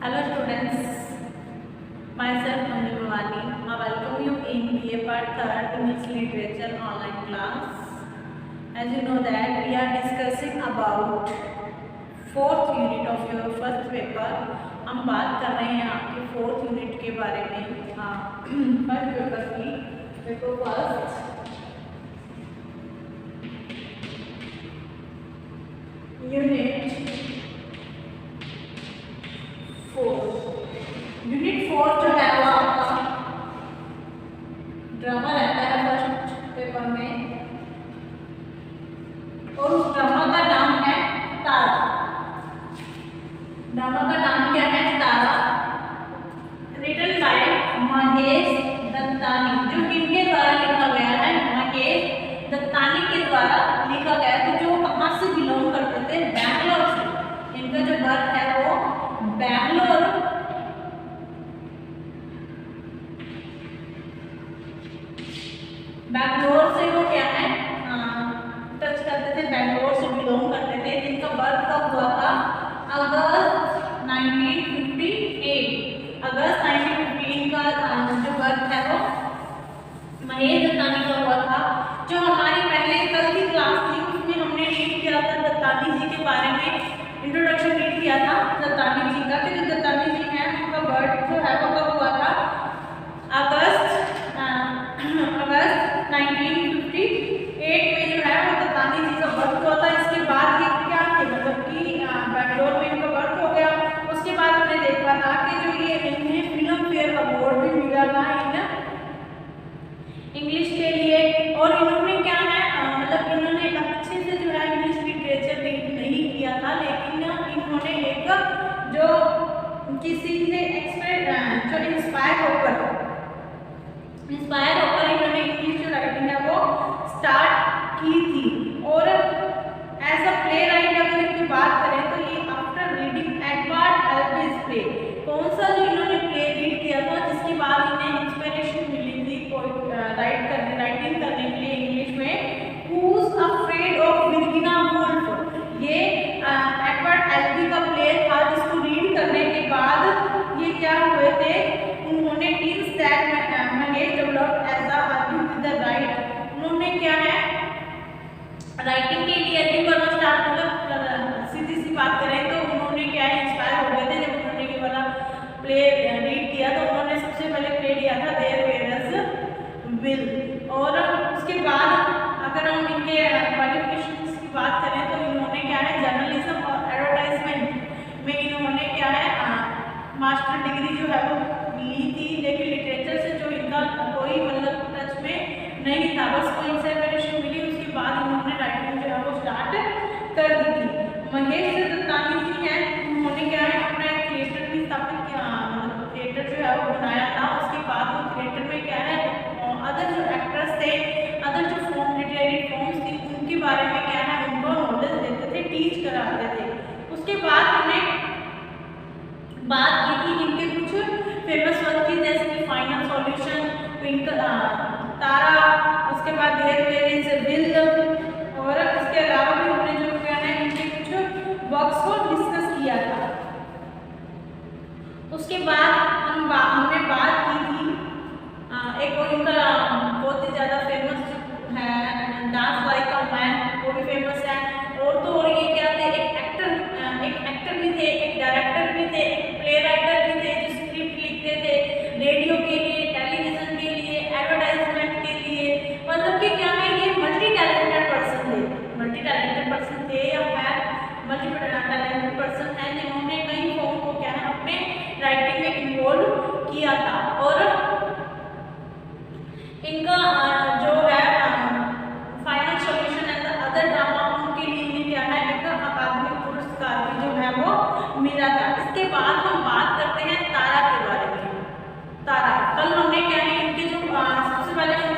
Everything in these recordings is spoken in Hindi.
Hello students, myself Manu Bhavani. I welcome you in BA Part 3rd English Literature online class. As you know that we are discussing about 4th unit of your first paper. हम बात कर रहे हैं आपके 4th unit के बारे में। फर्स्ट पेपर की देखो फर्स्ट यूनिट 4 जो है वो आपका ड्रामा रहता है फर्स्ट पेपर में और उस ड्रामा का नाम है तारा। ड्रामा का नाम क्या है? तारा। रिटन बाय महेश दत्तानी, जो किनके द्वारा लिखा गया है? महेश दत्तानी के द्वारा लिखा गया। तो जो कहाँ से बिलोंग करते थे? बैंगलोर से। इनका जो बर्थ है वो बैंगलोर से वो क्या है टच करते थे, बैंगलोर से बिलोंग करते थे। जिनका बर्थ कब हुआ था? अगस्त 1958। अगस्त 1915 का जो बर्थ है वो महेश दत्तानी का हुआ था। जो हमारी पहले कल की क्लास थी उसमें हमने रीड किया था दत्तानी जी के बारे में, इंट्रोडक्शन रीड किया था दत्तानी जी का। कि जो दत्तानी जी हैं उनका बर्थ जो है वो कब हुआ था? अगस्त 1958 में जो है वो दत्तानी जी का बर्थ हुआ था। इसके बाद ये क्या थे, मतलब कि बैंगलोर में इनका बर्थ हो गया। उसके बाद हमने देखा था कि जो ये इन्हें फिल्म फेयर अवार्ड भी मिला था इंग्लिश के लिए। और इन्होंने क्या है मतलब इन्होंने अच्छे से जो है इंग्लिश लिटरेचर रीड नहीं किया था, लेकिन इन्होंने एक जो किसी से जो इंस्पायर होकर इन्होंने इंग्लिश जो राइटिंग है वो स्टार्ट की थी। और एज अ प्ले राइट अगर इनकी बात करें तो ये after reading Edward Elvis play, कौन सा जो इन्होंने प्ले रीड किया था जिसके बाद इन्हें इंस्पिरेशन मिली थी राइटिंग करने के लिए इंग्लिश में? Who's afraid of Virginia Woolf. ये एडवर्ड एल्वी का प्ले था जिसको रीड करने के बाद ये क्या हुए थे? उन्होंने teams that Mahesh developed as a habit with the right. उन्होंने क्या है राइटिंग के लिए एडिटिंग करना स्टार्ट, मतलब सीधी सी बात करें तो उन्होंने क्या है इंस्पायर हो गए थे। जब उन्होंने ये वाला प्ले रीड किया तो उन्होंने सबसे पहले प्ले लिया था देयर वेयर्स विल। और उसके बाद अगर हम इनके क्वालिफिकेशंस की बात करें तो इन्होंने क्या है जर्नलिज्म और एडवर्टाइजमेंट में इन्होंने क्या है मास्टर डिग्री जो है वो ली थी। लेकिन लिटरेचर से जो इनका कोई मतलब टच में नहीं था, बस कोई इंस्पिरेशन मिली उसके बाद इन्होंने राइटिंग जो है वो स्टार्ट कर दी थी। महेश दत्तानी जी हैं, उन्होंने क्या है अपना एक थिएटर भी स्थापित किया, मतलब थिएटर जो है वो बनाया था। उसके बाद वो थिएटर में क्या है अदर जो एक्टर्स थे, अदर जो लिटरेरी फॉर्म्स थी उनके बारे में क्या है उनको नॉलेज देते थे, टीच कराते थे। उसके बाद हमने बात की थी इनके कुछ फेमस वर्क की, जैसे कि फाइनल सॉल्यूशन, तारा, उसके बाद देयर वेयर इज विल। और इसके अलावा भी हमने जो क्या है इनके कुछ वर्क्स को डिस्कस किया था। उसके बाद हमने बात की थी एक और इनका बहुत ही ज़्यादा फेमस है डांस लाइक अ मैन, वो भी फेमस है। और तो और ये क्या थे, एक एक्टर भी थे, एक डायरेक्टर भी थे, एक प्ले राइटर भी थे जो स्क्रिप्ट लिखते थे रेडियो के लिए, टेलीविजन के लिए, एडवर्टाइजमेंट के लिए। मतलब कि क्या है ये मल्टी टैलेंटेड पर्सन थे या मल्टी टैलेंटेड पर्सन है जिन्होंने कई फॉर्म को क्या है अपने राइटिंग में इन्वॉल्व किया था। और इनका जो है final solution and other drama उनके लिए इन्हें क्या है एक अकादमी पुरस्कार भी जो है वो मिला था। इसके बाद हम बात करते हैं तारा के बारे में। तारा कल हमने क्या है इनके जो सबसे पहले हम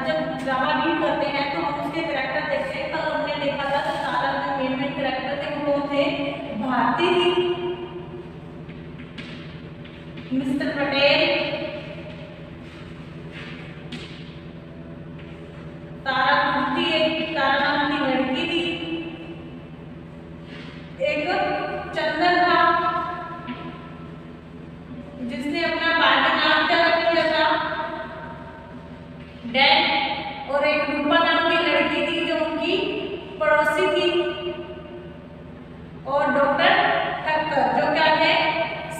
जब ड्रामा रीड करते हैं तो हम उसके कैरेक्टर देखते हैं। कल हमने देखा था कि तारा जो मेन कैरेक्टर थे वो थे भारती जी, मिस्टर पटेल, तारा कुर्ती, एक तारा नाम की लड़की थी, एक चंदन था, पड़ोसी थी, और डॉक्टर ठक्कर जो क्या थे,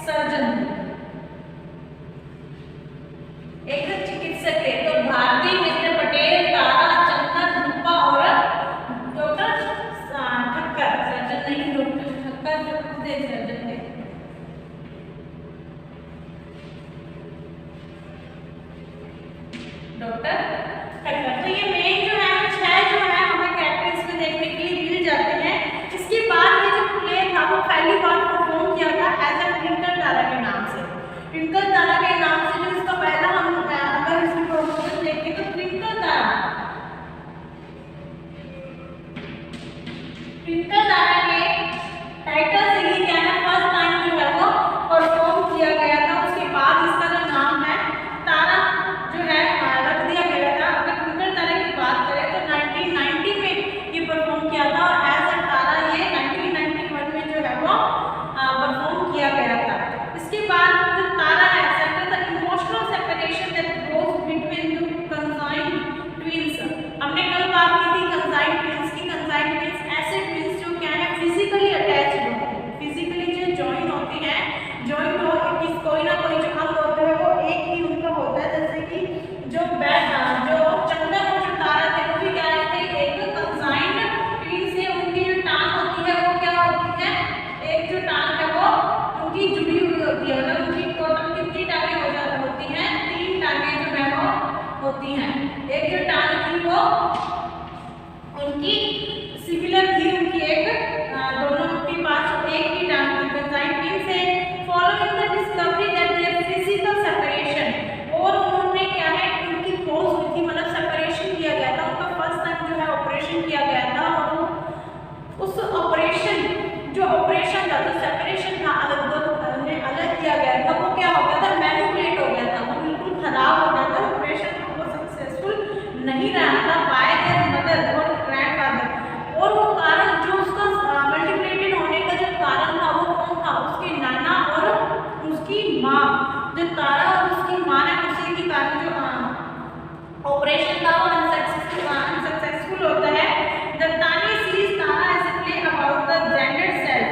सर्जन थे, एक चिकित्सक थे। तो भारती, मिस्टर पटेल, तारा, चंदन, रूपा और डॉक्टर ठक्कर, सर्जन नहीं, डॉक्टर ठक्कर जो खुद एक सर्जन थे। डॉक्टर ठक्कर। तो ये मेन जो है 6 जो है हमें कैरेक्टर्स में देखने के लिए मिल जाते हैं। इसके बाद ये जो प्ले था वो पहली बार परफॉर्म किया था एज अ ट्विंकल तारा के नाम से। ट्विंकल तारा के नाम से जो इसका पहला हम अगर इसकी परफॉर्मेंस देखें तो ट्विंकल तारा के टाइटल से ही क्या है फर्स्ट टाइम जो है वो परफॉर्म किया गया था। उसके बाद इसका जो नाम है तारा जो है रख दिया गया था। अगर ट्विंकल तारा की बात करें तो 1990 में ये परफॉर्म किया था और एज अ तारा ये 1991 में जो है वो परफॉर्म किया गया था। इसके बाद जो तारा है the emotional separation that goes between the conjoined twins. हमने कल बात की थी कंसाइंड ट्विंस की। कंसाइंड ट्विंस ऐसे ट्विंस जो क्या है फिजिकली अटैच्ड होते हैं, फिजिकली जो जॉइन होते हैं, जॉइन हो कोई ना कोई जो अंग होता है वो एक ही उनका होता है। जैसे कि जो चंदन और जो तारा थे वो भी क्या रहते हैं एक कंसाइंड ट्विन से। उनकी जो टांग होती है वो क्या होती है, एक जो टांग है वो उनकी जुड़ी हुई होती है। मतलब उनकी टोटल कितनी टांगें होती हैं, 3 टांगें जो है वो होती हैं। एक जो टांग थी वो उनकी सिमिलर थी, उनकी एक दोनों के पास एक ही टांग थी। कंसाइंड ट्विन से following the discovery that their physical separation, और उन्होंने क्या है उनकी खोज हुई थी, मतलब सेपरेशन किया गया था। उनका फर्स्ट टाइम जो है ऑपरेशन किया गया था और उस ऑपरेशन जो ऑपरेशन था जो सेपरेशन था अलग किया गया था वो क्या हो गया था, मैनिपुलेट हो गया था, वो बिल्कुल खराब हो गया था। ऑपरेशन वो सक्सेसफुल नहीं रहा था बाय देयर मदर और ग्रैंडफादर। और वो कारण जो उसका मल्टीप्लेटेड होने का जो कारण था वो कौन था, उसके नाना और उसकी माँ। जो तारा और उसकी माँ ने उसी के कारण जो ऑपरेशन था वो अनसक्सेसफुल होता है। द तानी series Tara as a play about the gendered self,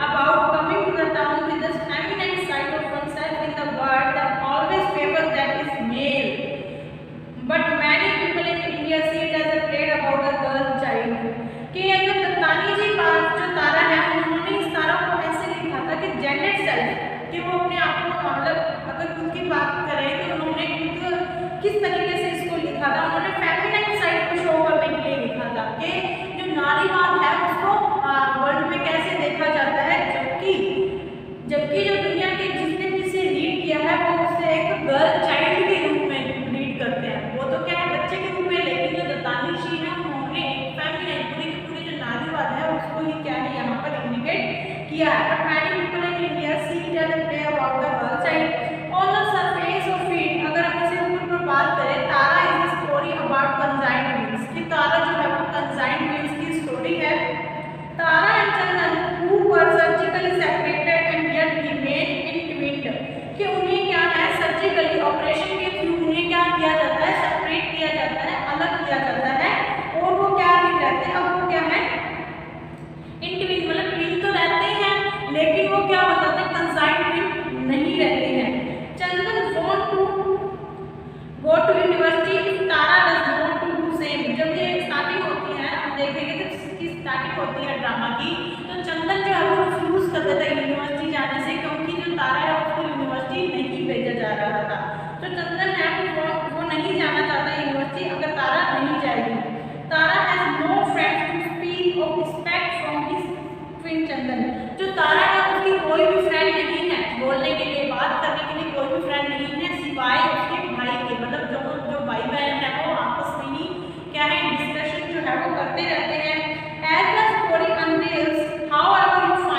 about coming to the town with the feminine side of oneself in the world that always favors that is male, but many people in India see it as a play about a girl child। कि अगर दत्तानी जी का जो तारा है उन्होंने इस तारा को ऐसे लिखा था कि जेंडर्ड सेल्फ, कि वो अपने आप को मतलब अगर उनकी बात करें तो उन्होंने किस तरीके से इसको लिखा था, उन्होंने फेमिनिन साइड को शो करने के लिए लिखा था कि जो नारीवाद है उसको वर्ल्ड में कैसे देखा जाता है। जबकि जो दुनिया के जिसने भी इसे रीड किया है वो उसे एक गर्ल चाइल्ड के रूप में रीड करते हैं, वो तो क्या है बच्चे के रूप में। लेकिन जो दत्तानी जी है उन्होंने फेमिनिन पूरी जो नारीवाद है उसको ही क्या है यहाँ पर इंडिकेट किया है। But many people in India see it as a play about the girl child on the surface of it. अगर हम इसे ऊपर पर बात करें, Tara is a story about conjoined twins, कि तारा जो है वो कंसाइंड ट्विंस की स्टोरी है। Tara and Chandan who were surgically separated and yet remain entwined, कि उन्हें क्या है सर्जिकली ऑपरेशन के थ्रू उन्हें क्या किया जाता है, सेपरेट किया जाता है, अलग किया जाता है, और वो क्या नहीं रहते, अब वो क्या है इनट्विन, मतलब ट्विन तो रहते ही हैं लेकिन वो क्या हो जाते हैं कंसाइंड ट्विन नहीं रहते हैं। Chandan want to go to university, Tara does not to do same. जब ये स्टार्टिंग होती है हम देखेंगे तो इसकी स्टार्टिंग होती है ड्रामा की, तो चंदन जो है वो रिफ्यूज कर देता है यूनिवर्सिटी जाने से, क्योंकि जो तारा है उसको यूनिवर्सिटी नहीं भेजा जा रहा था। तो चंदन है वो नहीं जाना चाहता यूनिवर्सिटी अगर तारा नहीं जाएगी। Tara has no friends to speak of respect from his twin Chandan, जो तारा है उसकी कोई भी फ्रेंड नहीं है, बोलने के लिए बात करने के लिए कोई भी फ्रेंड नहीं है सिवाय उसके भाई के। मतलब जो भाई बहन है वो आपस में ही क्या है डिस्कशन जो है वो करते रहते हैं। As the story unveils, however, you find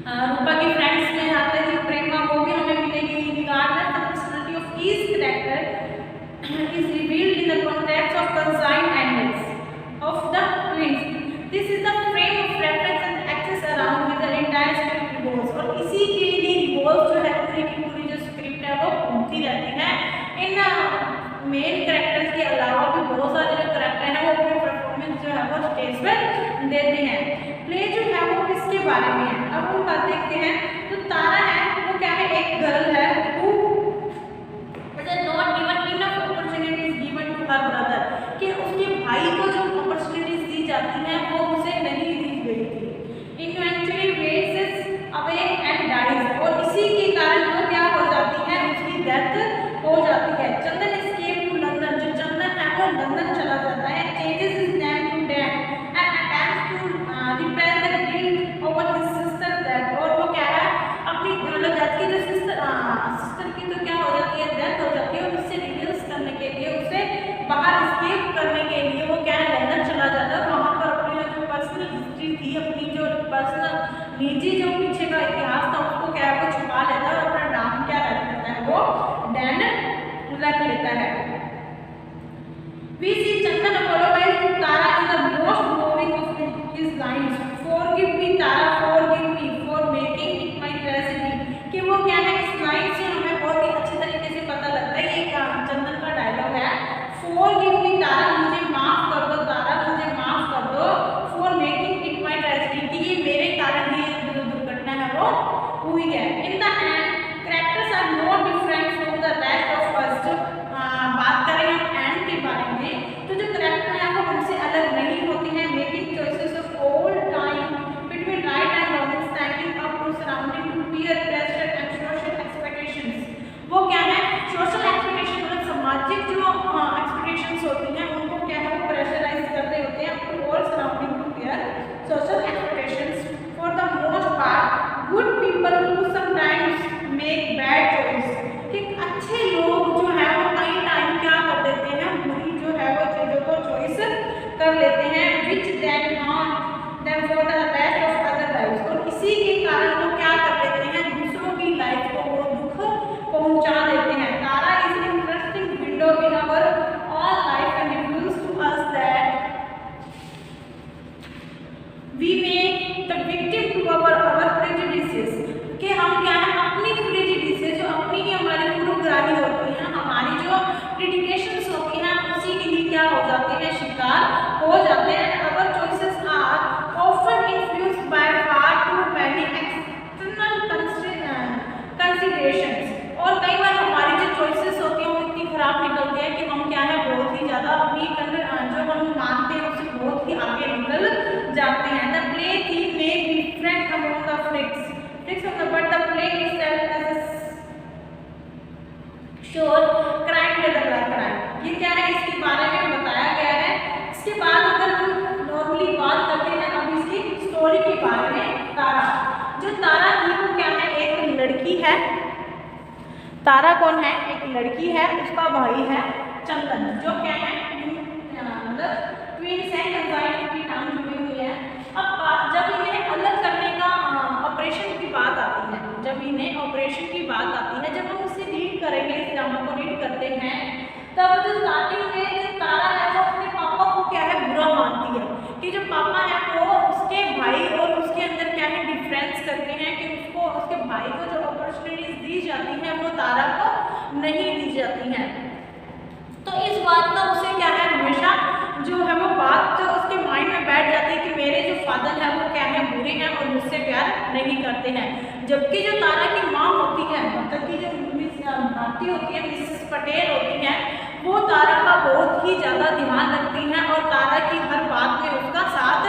रूपा की फ्रेंड्स में आते हैं प्रेमा, वो भी हमें मिलेगी। Regardless the personality of each character is revealed in the context of conjoined angles of the twins. This is the frame of reference and axis around with the entire script revolves. और इसी के लिए रिवॉल्व जो है पूरी की पूरी जो स्क्रिप्ट है वो घूमती रहती है। इन मेन कैरेक्टर्स के अलावा भी बहुत सारे जो कैरेक्टर हैं वो अपनी परफॉर्मेंस जो है वो स्टेज पर देते हैं। प्ले जो है वो किसके बारे में है, अब हम बात देखते हैं। तो तारा है वो क्या है, एक गर्ल है who is not given enough opportunities given to her brother, कि उसके भाई को जो अपॉर्चुनिटीज दी जाती हैं वो उसे नहीं दी गई थी। Eventually waits away and dies, और इसी के कारण वो क्या हो जाती है, उसकी डेथ हो जाती है। चंदन एस्केप टू लंदन, जो चंदन है वो लंदन चला जाता है। Changes his name to Dan and attempts to repress the guilt over his sister death, और वो क्या है अपनी डेथ की जो सिस्टर की तो क्या हो जाती है, डेथ हो जाती है, और उससे रिवील्स करने के लिए, उसे बाहर एस्केप करने के लिए वो क्या है लंदन चला जाता है। वहाँ पर अपनी जो पर्सनल हिस्ट्री थी, अपनी जो पर्सनल निजी जो पीछे का इतिहास था उसको क्या है वो छुपा लेता है, और अपना नाम क्या रख लेता है, वो डैन रख लेता है। We see Chandan apologize to Tara in the most moving of his lines. Forgive me Tara, forgive me for making it my tragedy. कि वो क्या है, इस लाइन से हमें बहुत ही अच्छे तरीके से पता लगता है, ये चंदन का डायलॉग है। Forgive me Tara, मुझे माफ कर दो तारा, मुझे माफ कर दो। For making it my tragedy, कि ये मेरे कारण ही जो दुर्घटना है वो हुई है। In the end, characters are no different from the rest of us. जो बात करें हम एंड के बारे में, तो जो कैरेक्टर है वो हमसे अलग नहीं होती हैं। Making choices of all time between right and wrong, standing up to surrounding to peer pressure and social expectations. वो क्या है, सोशल एक्सपेक्टेशन मतलब सामाजिक जो एक्सपेक्टेशंस होती हैं उनको क्या है वो प्रेशराइज कर रहे होते हैं to all surrounding to peer social expectations. For the most part good people who sometimes make bad choice, कि अच्छे लोग जो है वो कई टाइम क्या कर देते हैं, बुरी जो है वो चीज़ों को चॉइस कर लेते हैं, which then harm them for the rest of other life, और इसी के कारण वो क्या कर लेते हैं, दूसरों की लाइफ को वो दुख पहुंचा देते हैं। Tara is an interesting window in our all life and reveals to us that we make the victim to our prejudices, कि हम क्या है अपनी प्रेजुडिसेस जो अपनी ही हमारी पूर्वग्रही होती है, हमारी जो प्रेडिकेशंस होती हैं उसी के लिए क्या हो जाते हैं, शिकार हो जाते हैं। Our choices are often influenced by far too many external considerations, और कई बार हमारी जो चॉइसेस होती हैं वो इतनी खराब निकलती है कि हम क्या है बहुत ही ज़्यादा अपनी जो हम मानते हैं उससे बहुत ही आगे निकल जाते हैं। The play theme may be different among the flix but the play itself as a sure crime developer crime, ये क्या है इसके बारे में बताया गया है। इसके बाद अगर हम नॉर्मली बात करते हैं अब इसकी स्टोरी के बारे में। तारा, जो तारा थी वो क्या है, एक लड़की है। तारा कौन है, एक लड़की है, उसका भाई है चंदन, जो क्या है मतलब ट्विन्स है, कंसाइंड की नाम जुड़ी हुई है। अब जब इन्हें अलग करने का ऑपरेशन की बात आती है, जब इन्हें ऑपरेशन की बात आती है, जब हम उससे रीड करेंगे, इस ड्रामा को रीड करते हैं, तब जो स्टार्टिंग में जो तारा है वो अपने पापा को क्या है बुरा मानती है, कि जो पापा है वो उसके भाई और उसके अंदर क्या है डिफरेंस करते हैं, कि उसको उसके भाई को जो अपॉर्चुनिटीज दी जाती हैं वो तारा को नहीं दी जाती हैं। तो इस बात का उसे क्या है हमेशा जो है वो बात तो उसके माइंड में बैठ जाती है कि मेरे जो फादर है वो क्या है बुरे हैं और मुझसे प्यार नहीं करते हैं। जबकि जो तारा की माँ होती है, मतलब की जो भारती होती है, मिसेस पटेल होती हैं, वो तारा का बहुत ही ज़्यादा ध्यान रखती हैं और तारा की हर बात में उसका साथ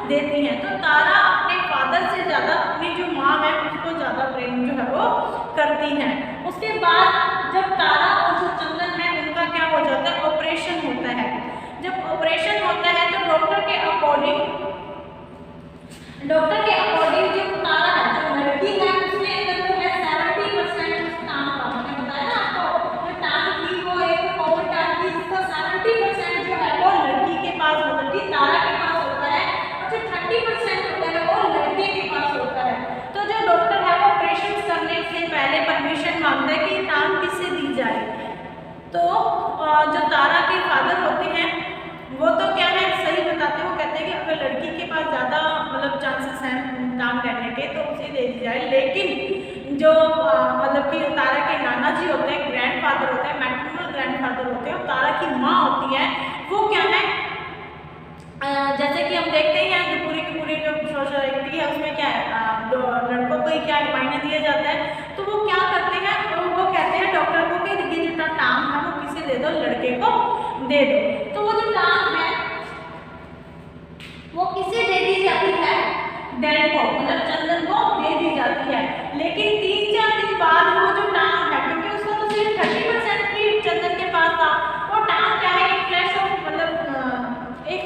देती हैं। तो तारा अपने फादर से ज़्यादा अपनी जो माँ है उसको ज़्यादा प्रेम जो है वो करती हैं। उसके बाद जब तारा और जो चंदन है उनका क्या हो जाता है, ऑपरेशन होता है। जब ऑपरेशन होता है तो डॉक्टर के अकॉर्डिंग जो तारा है, जो लड़की है, उसके अंदर जो है 70% टांग का, मैंने बताया ना आपको, जो टांग थी वो एक कॉमन टांग थी, जिसका 70% जो है वो लड़की के पास होता है, तारा के पास होता है, और जो 30% होता है वो लड़के के पास होता है। तो जो टांग रहने के, तो उसे दे दी जाए। लेकिन जो मतलब कि तारा के नाना जी होते हैं, ग्रैंडफादर होते हैं, मैटरनल ग्रैंडफादर होते हैं, और तारा की माँ होती है, वो क्या है, जैसे कि हम देखते हैं जो पूरी की पूरी जो सोसाइटी है उसमें क्या है, लड़कों को ही क्या मायने दिया जाता है, तो वो क्या करते हैं, वो कहते हैं डॉक्टर को कि ये जो टांग है वो किसे दे दो, लड़के को दे दो। तो वो जो टांग है वो किसे दे दी जाती है, डैड को, मतलब चंदन को दे दी जाती है। लेकिन 3-4 दिन बाद वो जो टांग है, क्योंकि उसको तो सिर्फ 30% ही चंदन के पास था, वो टांग क्या है, एक फ्लैश ऑफ मतलब एक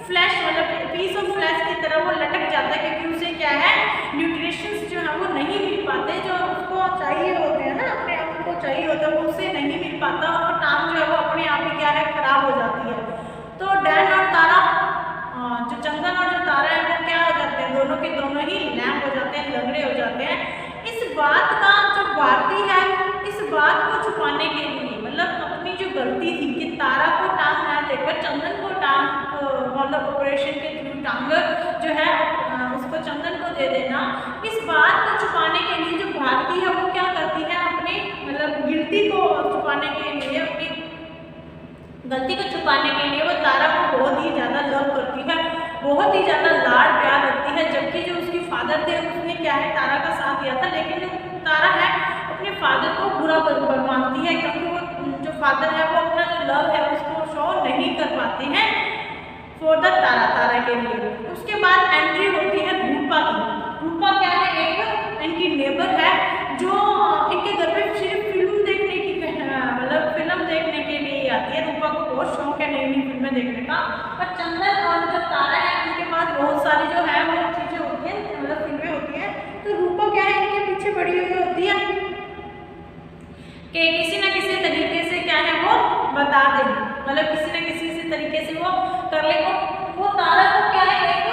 फ्लैश मतलब पीस ऑफ फ्लैश की तरह वो लटक जाता है, क्योंकि उसे क्या है, न्यूट्रिशंस जो है वो नहीं मिल पाते, जो उसको चाहिए होते हैं ना, अपने आप को चाहिए होता है, वो उससे नहीं मिल पाता, और वो टांग जो है वो अपने आप ही क्या है, खराब हो जाती है। तो डैन और तारा, जो चंदन और जो तारा है वो क्या हो जाते हैं, दोनों के दोनों ही लैम्प हो जाते हैं, लगड़े हो जाते हैं। इस बात का जो भारती है, इस बात को छुपाने के लिए, मतलब अपनी जो गलती थी कि तारा को टांग ना देकर चंदन को टांग, मतलब ऑपरेशन के थ्रू टांग जो है उसको चंदन को दे देना, इस बात को छुपाने के लिए जो भारती है वो क्या करती है, अपने मतलब गिल्टी को छुपाने के लिए, अपनी गलती को छुपाने के लिए वो तारा को बहुत ही ज़्यादा लव करती है, बहुत ही ज़्यादा लाड प्यार रखती है। जबकि जो उसके फादर थे उसने क्या है, तारा का साथ दिया था, लेकिन जो तारा है अपने फादर को बुरा मानती है, क्योंकि वो जो फादर है वो अपना जो लव है उसको शो नहीं कर पाते हैं फॉर द तारा के लिए। उसके बाद एंट्री होती है रूपा की। रूपा क्या है, एक इनकी नेबर है, जो इनके घर पे सिर्फ फिल्म देखने की, मतलब फिल्म देखने के लिए आती है। रूपा को बहुत शौक है नई नई फिल्में देखने का, और चंदन और जो तारा है उनके पास बहुत सारी जो है वो चीज़ें होती हैं, मतलब फिल्में होती हैं। तो रूपा क्या है, इनके पीछे पड़ी हुई होती है कि किसी न किसी तरीके से क्या है वो बता दे, मतलब किसी न किसी तरीके से वो कर ले। वो तारा को क्या है, एक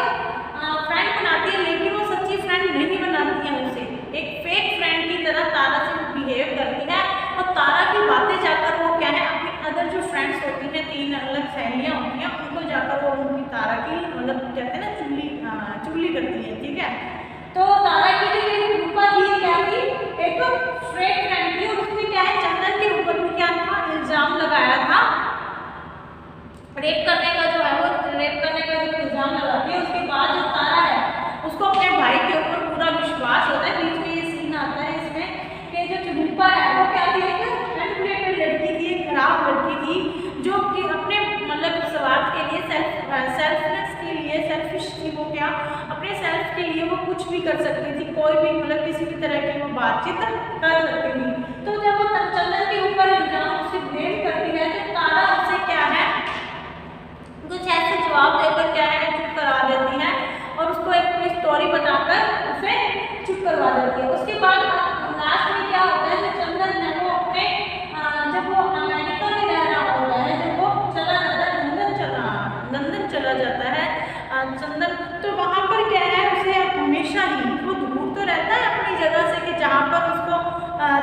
फ्रेंड बनाती है, लेकिन वो सच्ची फ्रेंड नहीं बनाती है, उसे एक फेक फ्रेंड की तरह तारा से बिहेव करती है। और तारा की बातें जाकर वो क्या है, अपनी अदर जो फ्रेंड्स होती हैं, 3 अलग सहेलियाँ होती हैं, उनको जाकर वो उनकी तारा की मतलब कहते हैं ना चुगली करती है, ठीक है। तो तारा की जो रूपा थी क्या थी, एक फेक फ्रेंड थी, और उसने क्या है चंदन के ऊपर भी क्या था, इल्जाम लगाया था, रेप करने का जो है वो इल्जाम लगाती है। उसके बाद जो तारा है उसको अपने भाई के ऊपर पूरा विश्वास होता है। बीच में ये सीन आता है इसमें कि जो रूपा है वो क्या थी, एक मैनिपुलेटेड लड़की थी, एक खराब लड़की थी, जो कि अपने मतलब स्वार्थ के लिए, सेल्फनेस के लिए, सेल्फिश थी। वो क्या अपने सेल्फ के लिए वो कुछ भी कर सकती थी, कोई भी मतलब किसी भी तरह की वो बातचीत कर सकती थी। तो जब वो चंदन के ऊपर इल्जाम उसे ब्लेम करती है, तो तारा उससे क्या है कुछ ऐसे जवाब देकर क्या है चुप करवा देती है, और उसको एक पूरी स्टोरी बताकर उसे चुप करवा देती है। उसके बाद लास्ट में क्या होता है, जो चंदन है वो अपने जब वो अमेरिका में रह रहा होता है, जब वो चला जाता है लंदन चला जाता है चंदन, तो वहाँ पर क्या है उसे हमेशा ही वो दूर तो रहता है अपनी जगह से, कि जहाँ पर उसको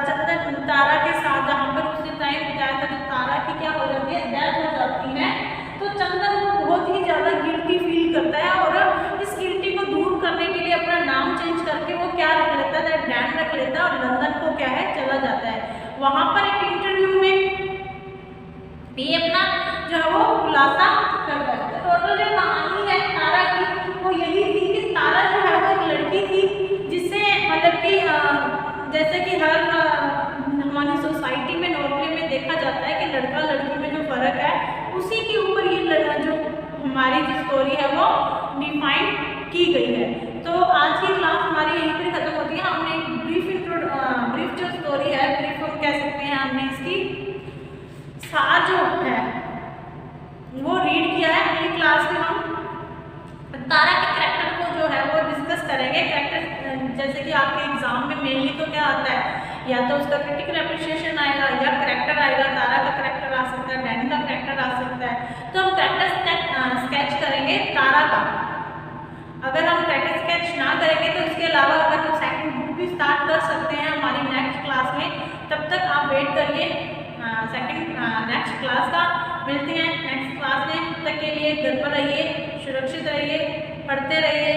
चंदन तारा के साथ जहाँ पर उसने टाइम बिताया था, तो तारा की क्या हो जाती है, डेथ हो जाती है। तो चंदन को बहुत ही ज़्यादा गिल्टी फील करता है, और इस गिल्टी को दूर करने के लिए अपना नाम चेंज करके वो क्या रख लेता है, डैन रख लेता है, और लंदन को क्या है चला जाता है। वहाँ पर एक इंटरव्यू में ये अपना जो है वो खुलासा करता है। तो टोटल जो कहानी है तारा की वो यही थी कि तारा जो है वो एक लड़की थी, जिससे मतलब कि जैसे कि हर हमारी सोसाइटी में नॉर्मली में देखा जाता है कि लड़का लड़की में जो फ़र्क है, उसी के ऊपर ये जो हमारी जो स्टोरी है वो डिफाइन की गई है। तो आज की क्लास हमारी यहीं पर खत्म होती है। हमने एक ब्रीफ जो स्टोरी है, ब्रीफ हम कह सकते हैं, हमने इसकी सार जो है वो रीड किया है। अगली क्लास में हम तारा के करैक्टर को जो है वो डिस्कस करेंगे। करैक्टर जैसे कि आपके एग्जाम में मेनली तो क्या आता है, या तो उसका क्रिटिकल एप्रिशिएशन आएगा, या करैक्टर आएगा, तारा का करैक्टर आ सकता है, डैन का करैक्टर आ सकता है। तो हम करैक्टर स्केच करेंगे तारा का। अगर हम करैक्टर स्केच ना करेंगे तो इसके अलावा अगर हम सेकंड बुक भी स्टार्ट कर सकते हैं हमारी नेक्स्ट क्लास में। तब तक आप वेट करिए नेक्स्ट क्लास का। मिलते हैं नेक्स्ट क्लास में, तब तक के लिए घर पर रहिए, सुरक्षित रहिए, पढ़ते रहिए।